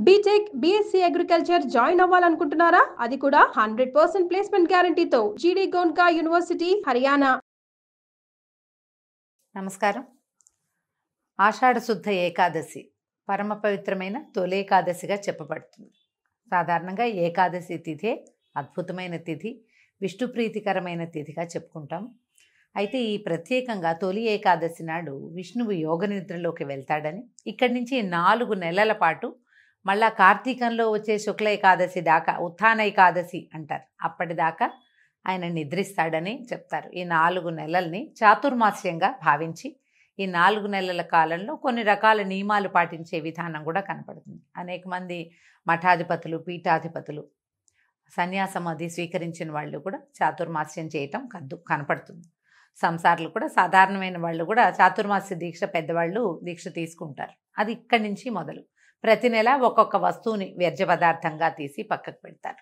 BTech BSc agriculture join అవ్వాలనుకుంటున్నారా? అది కూడా 100% ప్లేస్మెంట్ గ్యారంటీతో జీడీ గోన్కా యూనివర్సిటీ హర్యానా. నమస్కారం. ఆషాఢ శుద్ధ ఏకాదశి పరమ పవిత్రమైన తొలేకాదశిగా చెప్పబడుతుంది. సాధారణంగా ఏకాదశి తిథే అద్భుతమైన తిథి, విష్ణుప్రీతికరమైన తిథిగా చెప్పుకుంటాం. అయితే ఈ ప్రత్యేకంగా తొలి ఏకాదశి నాడు విష్ణువు యోగ నిద్రలోకి వెళ్తాడని, ఇక్కడి నుంచి 4 నెలల పాటు మళ్ళా కార్తీకంలో వచ్చే శుక్ల ఏకాదశి దాకా ఉత్థాన ఏకాదశి అంటారు, అప్పటిదాకా ఆయన నిద్రిస్తాడని చెప్తారు. ఈ 4 నెలల్ని చాతుర్మాస్యంగా భావించి ఈ 4 నెలల కాలంలో కొన్ని రకాల నియమాలు పాటించే విధానం కూడా కనపడుతుంది. అనేక మంది మఠాధిపతులు, పీఠాధిపతులు, సన్యాసం అది స్వీకరించిన వాళ్ళు కూడా చాతుర్మాస్యం చేయటం కనపడుతుంది. సంసారులు కూడా, సాధారణమైన వాళ్ళు కూడా చాతుర్మాస్య దీక్ష పెద్దవాళ్ళు దీక్ష తీసుకుంటారు. అది ఇక్కడి నుంచి మొదలు ప్రతి నెల ఒక్కొక్క వస్తువుని వ్యర్థ పదార్థంగా తీసి పక్కకు పెడతారు.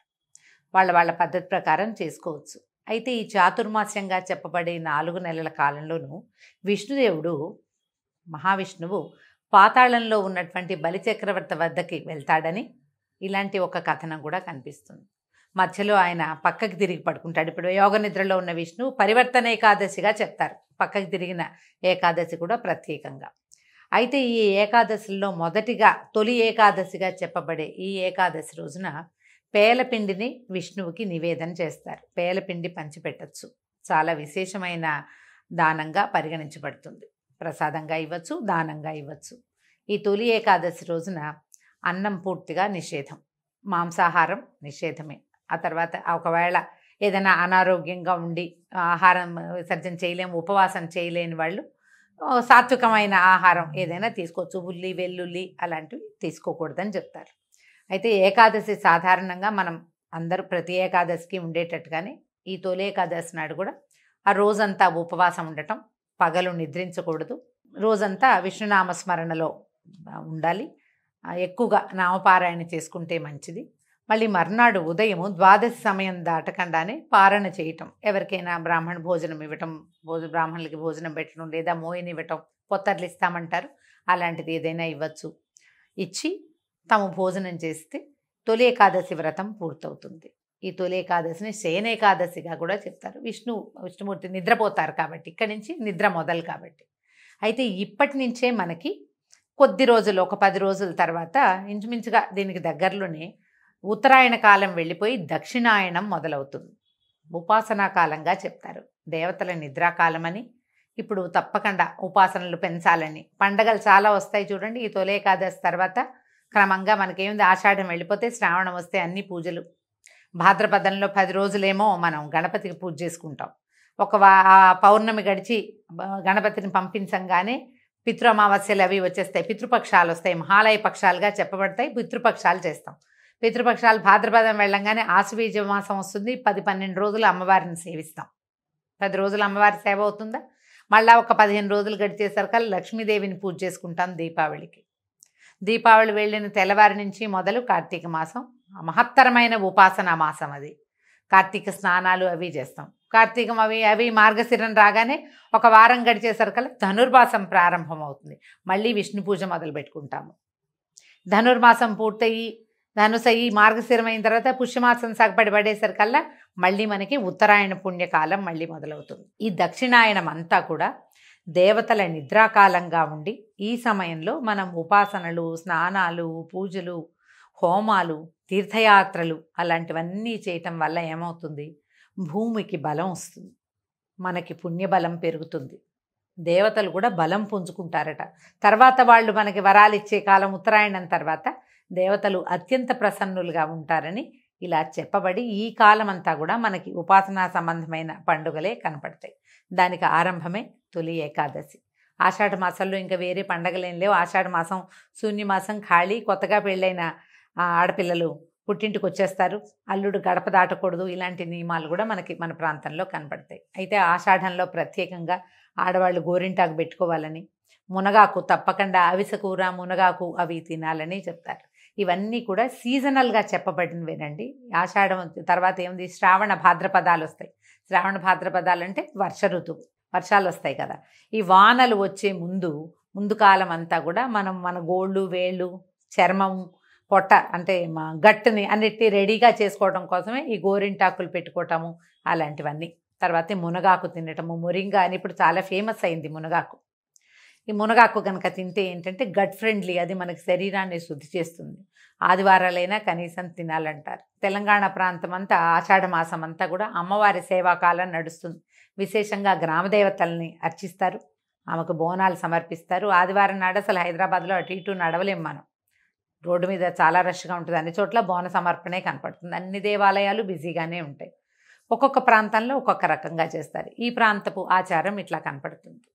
వాళ్ళ పద్ధతి ప్రకారం చేసుకోవచ్చు. అయితే ఈ చాతుర్మాస్యంగా చెప్పబడే 4 నెలల కాలంలోనూ విష్ణుదేవుడు, మహావిష్ణువు పాతాళంలో ఉన్నటువంటి బలిచక్రవర్తి వద్దకి వెళ్తాడని ఇలాంటి ఒక కథనం కూడా కనిపిస్తుంది. మధ్యలో ఆయన పక్కకి తిరిగి పడుకుంటాడు. ఇప్పుడు యోగ నిద్రలో ఉన్న విష్ణువు పరివర్తన ఏకాదశిగా చెప్తారు, పక్కకి తిరిగిన ఏకాదశి కూడా ప్రత్యేకంగా. అయితే ఈ ఏకాదశిలో మొదటిగా తొలి ఏకాదశిగా చెప్పబడే ఈ ఏకాదశి రోజున పేలపిండిని విష్ణువుకి నివేదన చేస్తారు. పేలపిండి పంచిపెట్టచ్చు, చాలా విశేషమైన దానంగా పరిగణించబడుతుంది. ప్రసాదంగా ఇవ్వచ్చు, దానంగా ఇవ్వచ్చు. ఈ తొలి ఏకాదశి రోజున అన్నం పూర్తిగా నిషేధం, మాంసాహారం నిషేధమే. ఆ తర్వాత ఒకవేళ ఏదైనా అనారోగ్యంగా ఉండి ఆహారం విసర్జన చేయలేము, ఉపవాసం చేయలేని వాళ్ళు సాత్వికమైన ఆహారం ఏదైనా తీసుకోవచ్చు. ఉల్లి, వెల్లుల్లి అలాంటివి తీసుకోకూడదని చెప్తారు. అయితే ఏకాదశి సాధారణంగా మనం అందరూ ప్రతి ఏకాదశికి ఉండేటట్టుగానే ఈ తొలి ఏకాదశి నాడు కూడా ఆ రోజంతా ఉపవాసం ఉండటం, పగలు నిద్రించకూడదు, రోజంతా విష్ణునామస్మరణలో ఉండాలి, ఎక్కువగా నామపారాయణ చేసుకుంటే మంచిది. మళ్ళీ మర్నాడు ఉదయం ద్వాదశి సమయం దాటకుండానే పారణ చేయటం, ఎవరికైనా బ్రాహ్మణ భోజనం ఇవ్వటం, బ్రాహ్మణులకి భోజనం పెట్టడం, లేదా మోయిని ఇవ్వటం, పొత్తర్లు ఇస్తామంటారు, అలాంటిది ఏదైనా ఇవ్వచ్చు. ఇచ్చి తాము భోజనం చేస్తే తొలి ఏకాదశి వ్రతం పూర్తవుతుంది. ఈ తొలి ఏకాదశిని శయనేకాదశిగా కూడా చెప్తారు. విష్ణుమూర్తి నిద్రపోతారు కాబట్టి, ఇక్కడి నుంచి నిద్ర మొదలు కాబట్టి. అయితే ఇప్పటి నుంచే మనకి కొద్ది రోజులు, ఒక 10 రోజుల తర్వాత ఇంచుమించుగా దీనికి దగ్గరలోనే ఉత్తరాయణ కాలం వెళ్ళిపోయి దక్షిణాయనం మొదలవుతుంది. ఉపాసనా కాలంగా చెప్తారు. దేవతల నిద్రాకాలమని, ఇప్పుడు తప్పకుండా ఉపాసనలు పెంచాలని, పండగలు చాలా వస్తాయి చూడండి. ఈ తొలి ఏకాదశి తర్వాత క్రమంగా మనకేముంది, ఆషాఢం వెళ్ళిపోతే శ్రావణం వస్తే అన్ని పూజలు. భాద్రపదంలో 10 రోజులేమో మనం గణపతికి పూజ చేసుకుంటాం. పౌర్ణమి గడిచి గణపతిని పంపించంగానే పితృ అమావాస్యలు అవి వచ్చేస్తాయి, పితృపక్షాలు వస్తాయి, మహాలయ పక్షాలుగా చెప్పబడతాయి. పితృపక్షాలు చేస్తాం. పితృపక్షాలు భాద్రపదం వెళ్ళంగానే ఆశ్వీజ మాసం వస్తుంది. 10-12 రోజులు అమ్మవారిని సేవిస్తాం. 10 రోజులు అమ్మవారి సేవ అవుతుందా, మళ్ళీ ఒక 15 రోజులు గడిచేసరికి లక్ష్మీదేవిని పూజ చేసుకుంటాం దీపావళికి. దీపావళి వెళ్ళిన తెల్లవారి నుంచి మొదలు కార్తీక మాసం మహత్తరమైన ఉపాసనా మాసం. అది కార్తీక స్నానాలు అవి చేస్తాం. కార్తీకం అవి మార్గశిరం రాగానే ఒక వారం గడిచేసరికల్లా ధనుర్మాసం ప్రారంభం అవుతుంది. మళ్ళీ విష్ణు పూజ మొదలు పెట్టుకుంటాము. ధనుర్మాసం పూర్తయి ధనుసయ్యి మార్గశిరం అయిన తర్వాత పుష్యమాసం సగపడి పడేసరికల్లా మళ్ళీ మనకి ఉత్తరాయణ పుణ్యకాలం మళ్ళీ మొదలవుతుంది. ఈ దక్షిణాయనం అంతా కూడా దేవతల నిద్రాకాలంగా ఉండి, ఈ సమయంలో మనం ఉపాసనలు, స్నానాలు, పూజలు, హోమాలు, తీర్థయాత్రలు అలాంటివన్నీ చేయటం వల్ల ఏమవుతుంది, భూమికి బలం వస్తుంది, మనకి పుణ్యబలం పెరుగుతుంది, దేవతలు కూడా బలం పుంజుకుంటారట. తర్వాత వాళ్ళు మనకి వరాలు ఇచ్చే కాలం ఉత్తరాయణం తర్వాత దేవతలు అత్యంత ప్రసన్నులుగా ఉంటారని ఇలా చెప్పబడి ఈ కాలం అంతా కూడా మనకి ఉపాసనా సంబంధమైన పండుగలే కనపడతాయి. దానికి ఆరంభమే తొలి ఏకాదశి. ఆషాఢ మాసంలో ఇంకా వేరే పండగలేం లేవు. ఆషాఢ మాసం శూన్యమాసం, ఖాళీ. కొత్తగా పెళ్ళైన ఆడపిల్లలు పుట్టింటికి వచ్చేస్తారు, అల్లుడు గడప దాటకూడదు, ఇలాంటి నియమాలు కూడా మన ప్రాంతంలో కనపడతాయి. అయితే ఆషాఢంలో ప్రత్యేకంగా ఆడవాళ్ళు గోరింటాకు పెట్టుకోవాలని, మునగాకు తప్పకుండా, అవిసె కూర, మునగాకు అవి తినాలని చెప్తారు. ఇవన్నీ కూడా సీజనల్గా చెప్పబడినవేనండి. ఆషాఢం తర్వాత ఏముంది, శ్రావణ భాద్రపదాలు వస్తాయి. శ్రావణ భాద్రపదాలు అంటే వర్ష ఋతువు, వర్షాలు వస్తాయి కదా. ఈ వానలు వచ్చే ముందు కాలం అంతా కూడా మనం మన గోళ్ళు, వేళ్ళు, చర్మం, పొట్ట అంటే మా గట్టుని అన్నిటినీ రెడీగా చేసుకోవడం కోసమే ఈ గోరింటాకులు పెట్టుకోవటము అలాంటివన్నీ. తర్వాత మునగాకు తినటము, మొరింగా అని ఇప్పుడు చాలా ఫేమస్ అయింది మునగాకు. ఈ మునగాకు కనుక తింటే ఏంటంటే గట్ ఫ్రెండ్లీ, అది మనకి శరీరాన్ని శుద్ధి చేస్తుంది. ఆదివారాలైనా కనీసం తినాలంటారు. తెలంగాణ ప్రాంతం అంతా ఆషాఢ మాసం అంతా కూడా అమ్మవారి సేవాకాలం నడుస్తుంది. విశేషంగా గ్రామదేవతల్ని అర్చిస్తారు, ఆమెకు బోనాలు సమర్పిస్తారు. ఆదివారం నాడు అసలు హైదరాబాద్లో అటు ఇటు నడవలేం మనం, రోడ్డు మీద చాలా రష్గా ఉంటుంది. అన్ని చోట్ల బోన సమర్పణే కనపడుతుంది. అన్ని దేవాలయాలు బిజీగానే ఉంటాయి. ఒక్కొక్క ప్రాంతంలో ఒక్కొక్క రకంగా చేస్తారు. ఈ ప్రాంతపు ఆచారం ఇట్లా కనపడుతుంది.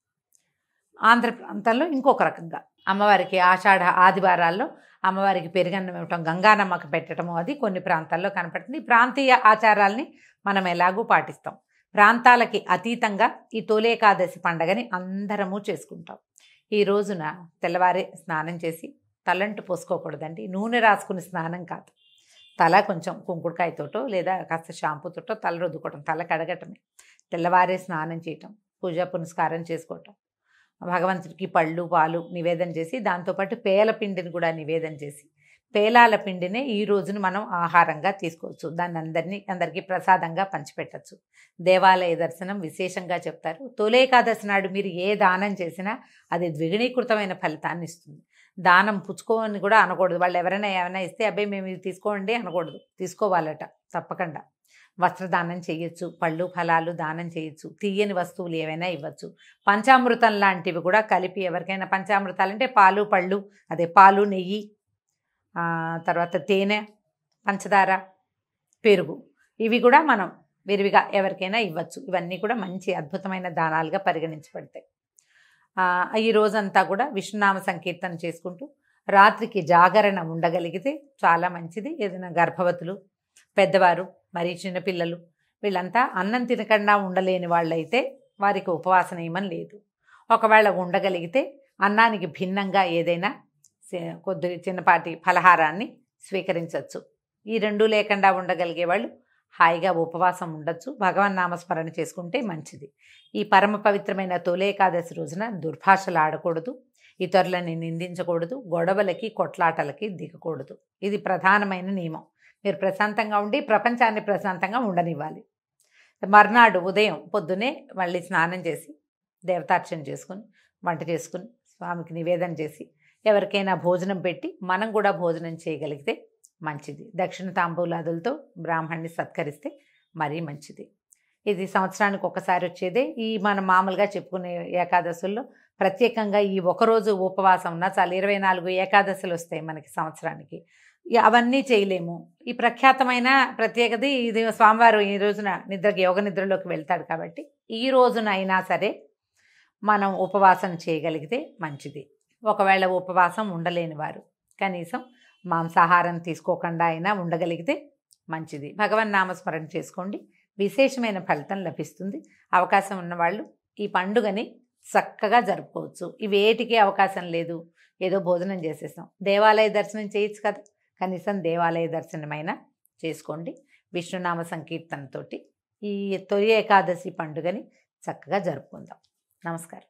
ఆంధ్ర ప్రాంతంలో ఇంకొక రకంగా అమ్మవారికి ఆషాఢ ఆదివారాల్లో అమ్మవారికి పెరుగన్నం ఇవ్వటం, గంగానమ్మకు పెట్టడము అది కొన్ని ప్రాంతాల్లో కనపడుతుంది. ఈ ప్రాంతీయ ఆచారాల్ని మనం ఎలాగూ పాటిస్తాం. ప్రాంతాలకి అతీతంగా ఈ తొలేకాదశి పండగని అందరము చేసుకుంటాం. ఈ రోజున తెల్లవారే స్నానం చేసి తలంటు పోసుకోకూడదండి. నూనె రాసుకుని స్నానం కాదు, తల కొంచెం కుంకుడుకాయతోటో లేదా కాస్త షాంపూతోటో తల రుద్దుకోవటం, తల కడగటమే. తెల్లవారే స్నానం చేయటం, పూజా పునస్కారం చేసుకోవటం, భగవంతుడికి పళ్ళు పాలు నివేదన చేసి దాంతోపాటు పేల పిండిని కూడా నివేదన చేసి, పేలాల పిండినే ఈ రోజున మనం ఆహారంగా తీసుకోవచ్చు. దాన్ని అందరికీ ప్రసాదంగా పంచిపెట్టచ్చు. దేవాలయ దర్శనం విశేషంగా చెప్తారు. తొలేకాదశి నాడు మీరు ఏ దానం చేసినా అది ద్విగుణీకృతమైన ఫలితాన్ని ఇస్తుంది. దానం పుచ్చుకోని కూడా అనకూడదు. వాళ్ళు ఎవరైనా ఏమైనా ఇస్తే అబ్బాయి మేము ఇది తీసుకోండి అనకూడదు, తీసుకోవాలట తప్పకుండా. వస్త్రదానం చేయొచ్చు, పళ్ళు ఫలాలు దానం చేయొచ్చు, తీయని వస్తువులు ఏవైనా ఇవ్వచ్చు. పంచామృతం లాంటివి కూడా కలిపి ఎవరికైనా, పంచామృతాలు అంటే పాలు పళ్ళు, అదే పాలు నెయ్యి, తర్వాత తేనె, పంచదార, పెరుగు, ఇవి కూడా మనం విరివిగా ఎవరికైనా ఇవ్వచ్చు. ఇవన్నీ కూడా మంచి అద్భుతమైన దానాలుగా పరిగణించబడతాయి. ఈ రోజంతా కూడా విష్ణునామ సంకీర్తన చేసుకుంటూ రాత్రికి జాగరణ ఉండగలిగితే చాలా మంచిది. ఏదైనా గర్భవతులు, పెద్దవారు, మరి చిన్నపిల్లలు వీళ్ళంతా అన్నం తినకుండా ఉండలేని వాళ్ళైతే వారికి ఉపవాస నియమం లేదు. ఒకవేళ ఉండగలిగితే అన్నానికి భిన్నంగా ఏదైనా కొద్ది చిన్నపాటి ఫలహారాన్ని స్వీకరించవచ్చు. ఈ రెండు లేకుండా ఉండగలిగే వాళ్ళు హాయిగా ఉపవాసం ఉండొచ్చు. భగవన్ నామస్మరణ చేసుకుంటే మంచిది. ఈ పరమ పవిత్రమైన తొలేకాదశి రోజున దుర్భాషలు ఆడకూడదు, ఇతరులని నిందించకూడదు, గొడవలకి కొట్లాటలకి దిగకూడదు. ఇది ప్రధానమైన నియమం. మీరు ప్రశాంతంగా ఉండి ప్రపంచాన్ని ప్రశాంతంగా ఉండనివ్వాలి. మర్నాడు ఉదయం పొద్దునే మళ్ళీ స్నానం చేసి దేవతార్చన చేసుకుని వంట చేసుకుని స్వామికి నివేదన చేసి ఎవరికైనా భోజనం పెట్టి మనం కూడా భోజనం చేయగలిగితే మంచిది. దక్షిణ తాంబూలాదులతో బ్రాహ్మణ్ణి సత్కరిస్తే మరీ మంచిది. ఇది సంవత్సరానికి ఒకసారి వచ్చేదే. ఈ మనం మామూలుగా చెప్పుకునే ఏకాదశుల్లో ప్రత్యేకంగా ఈ ఒకరోజు ఉపవాసం ఉన్నా చాలా 24 ఏకాదశులు వస్తాయి మనకి సంవత్సరానికి. అవన్నీ చేయలేము. ఈ ప్రఖ్యాతమైన ప్రత్యేకత ఇది, స్వామివారు ఈ రోజున యోగ నిద్రలోకి వెళ్తాడు కాబట్టి ఈ రోజున అయినా సరే మనం ఉపవాసం చేయగలిగితే మంచిది. ఒకవేళ ఉపవాసం ఉండలేని వారు కనీసం మాంసాహారం తీసుకోకుండా అయినా ఉండగలిగితే మంచిది. భగవన్ నామస్మరణ చేసుకోండి, విశేషమైన ఫలితం లభిస్తుంది. అవకాశం ఉన్నవాళ్ళు ఈ పండుగని చక్కగా జరుపుకోవచ్చు. ఇవేటికి అవకాశం లేదు, ఏదో భోజనం చేసేస్తాం, దేవాలయ దర్శనం చేయొచ్చు కదా, కనీసం దేవాలయ దర్శనమైనా చేసుకోండి. విష్ణునామ సంకీర్తనతోటి ఈ తొలి ఏకాదశి పండుగని చక్కగా జరుపుకుందాం. నమస్కారం.